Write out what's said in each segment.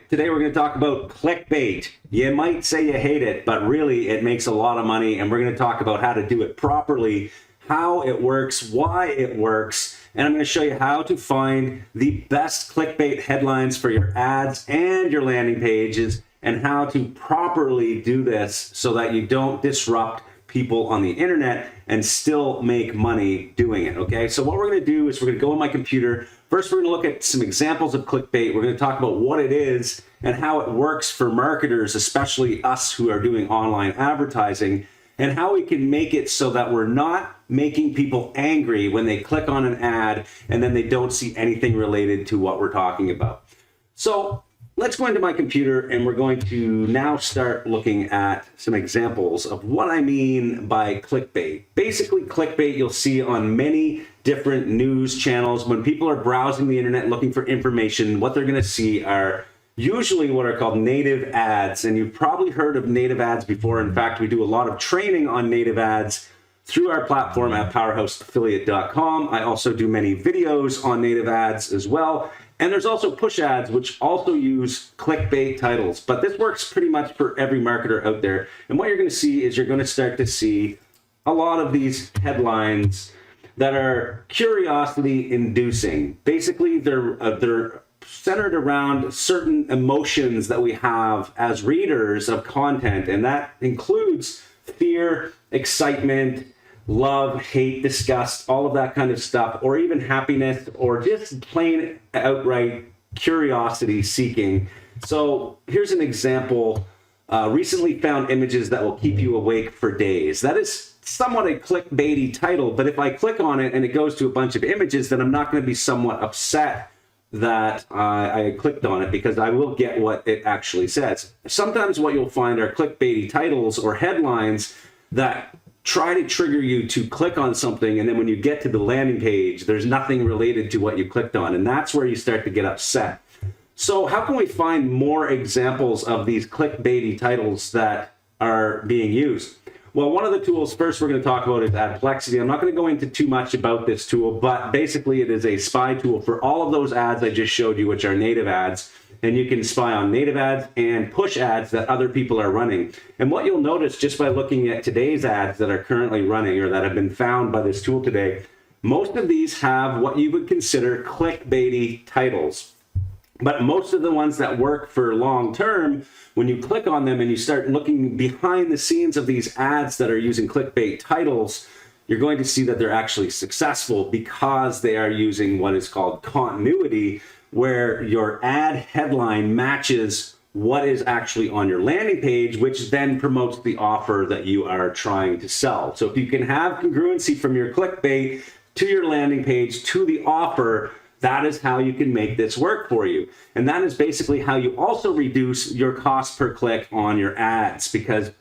Today we're going to talk about clickbait. You might say you hate it, but really it makes a lot of money, and we're going to talk about how to do it properly, how it works, why it works, and I'm going to show you how to find the best clickbait headlines for your ads and your landing pages, and how to properly do this so that you don't disrupt people on the internet and still make money doing it. Okay, so what we're going to do is we're going to go on my computer. First, we're going to look at some examples of clickbait. We're going to talk about what it is and how it works for marketers, especially us who are doing online advertising, and how we can make it so that we're not making people angry when they click on an ad and then they don't see anything related to what we're talking about. So let's go into my computer, and we're going to now start looking at some examples of what I mean by clickbait. Basically, clickbait you'll see on many different news channels. When people are browsing the internet looking for information, what they're going to see are usually what are called native ads. And you've probably heard of native ads before. In fact, we do a lot of training on native ads through our platform at powerhouseaffiliate.com. I also do many videos on native ads as well. And there's also push ads, which also use clickbait titles. But this works pretty much for every marketer out there. And what you're going to see is you're going to start to see a lot of these headlines that are curiosity inducing. Basically, they're centered around certain emotions that we have as readers of content. And that includes fear, excitement, love, hate, disgust, all of that kind of stuff, or even happiness, or just plain outright curiosity seeking. So here's an example. Recently found images that will keep you awake for days. That is somewhat a clickbaity title, but if I click on it and it goes to a bunch of images, then I'm not going to be somewhat upset that I clicked on it, because I will get what it actually says. Sometimes what you'll find are clickbaity titles or headlines that try to trigger you to click on something, and then when you get to the landing page, there's nothing related to what you clicked on, and that's where you start to get upset. So how can we find more examples of these clickbaity titles that are being used? Well, one of the tools first we're going to talk about is Adplexity. I'm not going to go into too much about this tool, but basically it is a spy tool for all of those ads I just showed you, which are native ads. And you can spy on native ads and push ads that other people are running. And what you'll notice just by looking at today's ads that are currently running or that have been found by this tool today, most of these have what you would consider clickbaity titles. But most of the ones that work for long term, when you click on them and you start looking behind the scenes of these ads that are using clickbait titles, you're going to see that they're actually successful because they are using what is called continuity, where your ad headline matches what is actually on your landing page, which then promotes the offer that you are trying to sell. So if you can have congruency from your clickbait to your landing page to the offer, that is how you can make this work for you. And that is basically how you also reduce your cost per click on your ads, because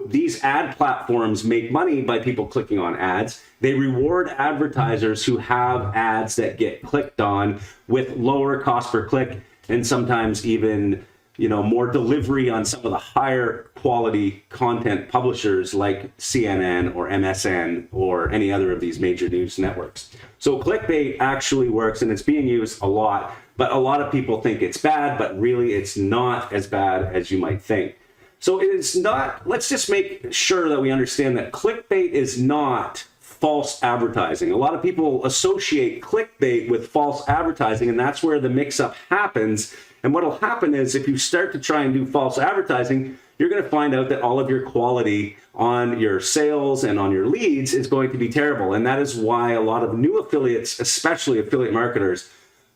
these ad platforms make money by people clicking on ads. They reward advertisers who have ads that get clicked on with lower cost per click, and sometimes even more delivery on some of the higher quality content publishers like CNN or MSN or any other of these major news networks. So clickbait actually works, and it's being used a lot, but a lot of people think it's bad, but really it's not as bad as you might think. So it is not, let's just make sure that we understand that clickbait is not false advertising. A lot of people associate clickbait with false advertising, and that's where the mix-up happens. And what will happen is if you start to try and do false advertising, you're going to find out that all of your quality on your sales and on your leads is going to be terrible. And that is why a lot of new affiliates, especially affiliate marketers,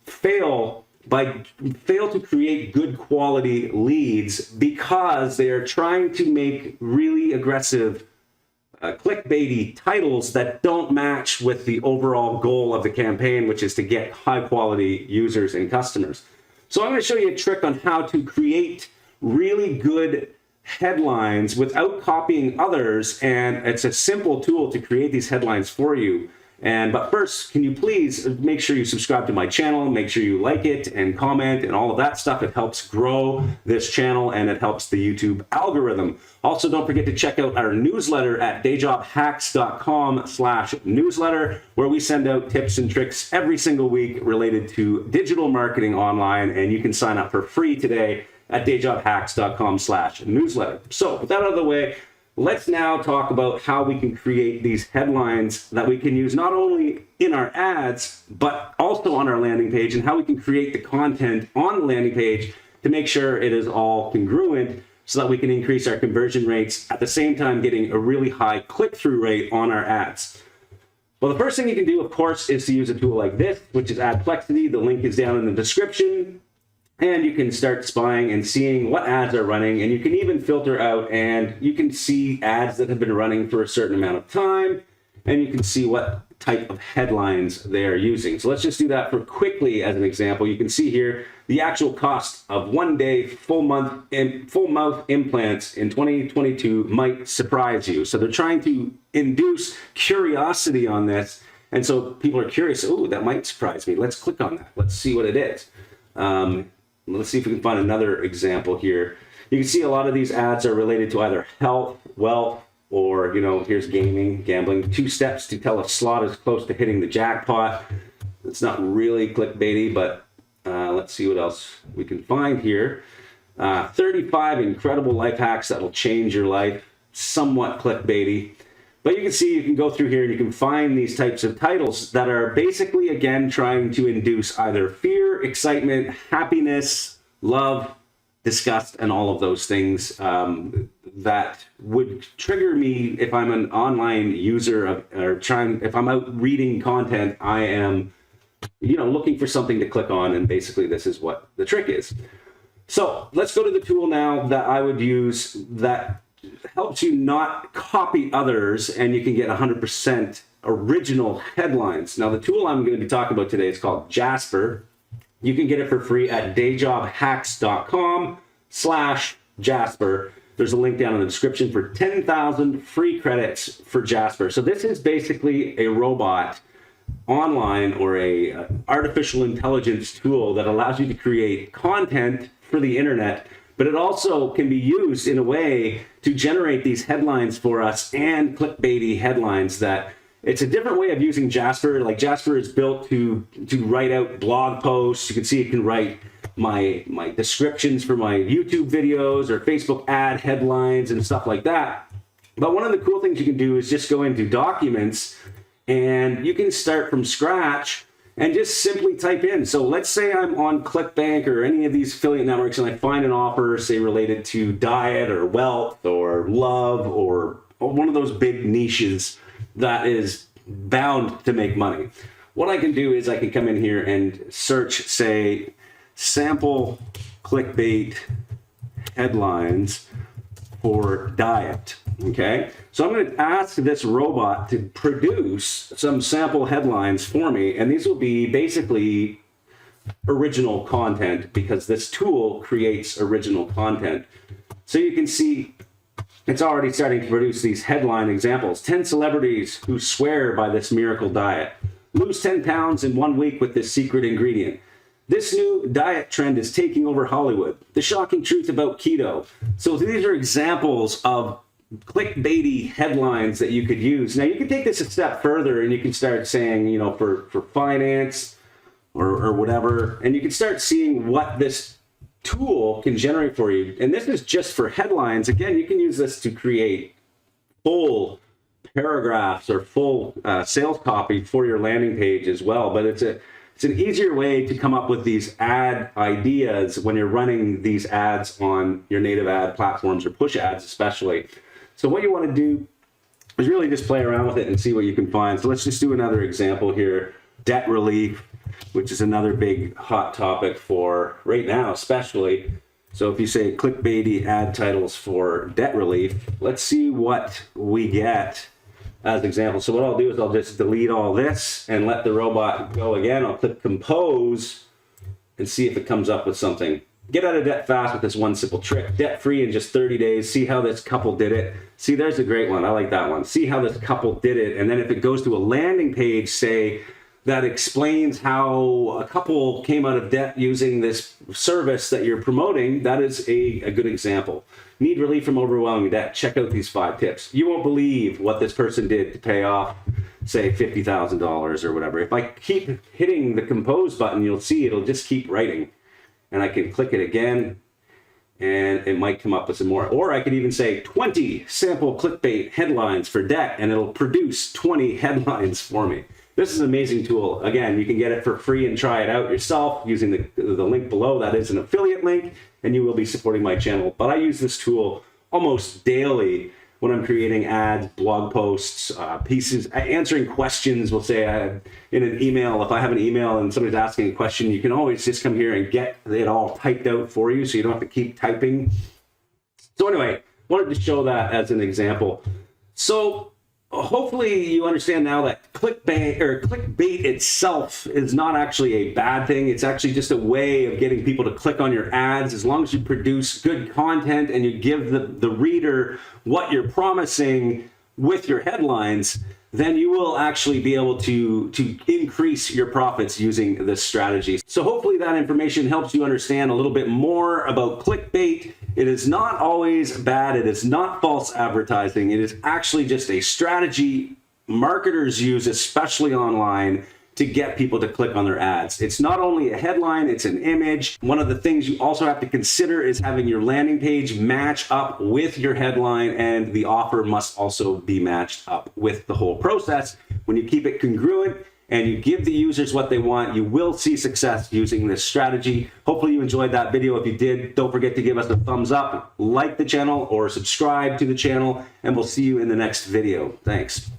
fail to create good quality leads, because they are trying to make really aggressive clickbaity titles that don't match with the overall goal of the campaign, which is to get high quality users and customers. So I'm going to show you a trick on how to create really good headlines without copying others, and it's a simple tool to create these headlines for you. But first, can you please make sure you subscribe to my channel, make sure you like it and comment and all of that stuff. It helps grow this channel and it helps the YouTube algorithm. Also, don't forget to check out our newsletter at dayjobhacks.com/newsletter, where we send out tips and tricks every single week related to digital marketing online, and you can sign up for free today at dayjobhacks.com/newsletter. So with that out of the way, let's now talk about how we can create these headlines that we can use not only in our ads, but also on our landing page, and how we can create the content on the landing page to make sure it is all congruent so that we can increase our conversion rates at the same time getting a really high click-through rate on our ads. Well, the first thing you can do, of course, is to use a tool like this, which is Adplexity. The link is down in the description. And you can start spying and seeing what ads are running, and you can even filter out, and you can see ads that have been running for a certain amount of time, and you can see what type of headlines they are using. So let's just do that for quickly as an example. You can see here the actual cost of 1 day full mouth implants in 2022 might surprise you. So they're trying to induce curiosity on this, and so people are curious. Oh, that might surprise me. Let's click on that. Let's see what it is. Let's see if we can find another example here. You can see a lot of these ads are related to either health, wealth, or, here's gaming, gambling. 2 steps to tell a slot is close to hitting the jackpot. It's not really clickbaity, but let's see what else we can find here. 35 incredible life hacks that will change your life. Somewhat clickbaity. But you can see, you can go through here and you can find these types of titles that are basically, again, trying to induce either fear, excitement, happipiness, love, disgust, and all of those things that would trigger me if I'm an online user if I'm out reading content, I am, looking for something to click on, and basically this is what the trick is. So let's go to the tool now that I would use that helps you not copy others, and you can get 100% original headlines. Now, the tool I'm going to be talking about today is called Jasper. You can get it for free at dayjobhacks.com/Jasper. There's a link down in the description for 10,000 free credits for Jasper. So this is basically a robot online, or a artificial intelligence tool that allows you to create content for the internet, but it also can be used in a way to generate these headlines for us, and clickbaity headlines. That it's a different way of using Jasper. Like, Jasper is built to write out blog posts. You can see it can write my descriptions for my YouTube videos or Facebook ad headlines and stuff like that. But one of the cool things you can do is just go into documents, and you can start from scratch and just simply type in. So let's say I'm on ClickBank or any of these affiliate networks, and I find an offer, say, related to diet or wealth or love, or one of those big niches that is bound to make money. What I can do is I can come in here and search, say, sample clickbait headlines for diet. Okay, so I'm going to ask this robot to produce some sample headlines for me, and these will be basically original content, because this tool creates original content. So you can see it's already starting to produce these headline examples. 10 celebrities who swear by this miracle diet. Lose 10 pounds in 1 week with this secret ingredient. This new diet trend is taking over Hollywood. The shocking truth about keto. So these are examples of clickbaity headlines that you could use. Now, you can take this a step further, and you can start saying, for finance or whatever, and you can start seeing what this tool can generate for you. And this is just for headlines. Again, you can use this to create full paragraphs or full sales copy for your landing page as well. But it's an easier way to come up with these ad ideas when you're running these ads on your native ad platforms, or push ads especially. So what you want to do is really just play around with it and see what you can find. So let's just do another example here. Debt relief, which is another big hot topic for right now, especially. So if you say clickbaity ad titles for debt relief, let's see what we get as an example. So what I'll do is I'll just delete all this and let the robot go again. I'll click compose and see if it comes up with something. Get out of debt fast with this one simple trick. Debt free in just 30 days. See how this couple did it. See, there's a great one. I like that one. See how this couple did it. And then if it goes to a landing page, say, that explains how a couple came out of debt using this service that you're promoting, that is a good example. Need relief from overwhelming debt? Check out these 5 tips. You won't believe what this person did to pay off, say, $50,000 or whatever. If I keep hitting the compose button, you'll see it'll just keep writing. And I can click it again, and it might come up with some more. Or I could even say 20 sample clickbait headlines for debt, and it'll produce 20 headlines for me. This is an amazing tool. Again, you can get it for free and try it out yourself using the link below. That is an affiliate link, and you will be supporting my channel. But I use this tool almost daily when I'm creating ads, blog posts, pieces, answering questions. We'll say in an email, if I have an email and somebody's asking a question, you can always just come here and get it all typed out for you so you don't have to keep typing. So anyway, wanted to show that as an example. So hopefully you understand now that clickbait itself is not actually a bad thing. It's actually just a way of getting people to click on your ads. As long as you produce good content and you give the reader what you're promising with your headlines, then you will actually be able to increase your profits using this strategy. So hopefully that information helps you understand a little bit more about clickbait. It is not always bad. It is not false advertising. It is actually just a strategy marketers use, especially online, to get people to click on their ads. It's not only a headline, it's an image. One of the things you also have to consider is having your landing page match up with your headline, and the offer must also be matched up with the whole process. When you keep it congruent and you give the users what they want, you will see success using this strategy. Hopefully you enjoyed that video. If you did, don't forget to give us a thumbs up, like the channel, or subscribe to the channel, and we'll see you in the next video. Thanks.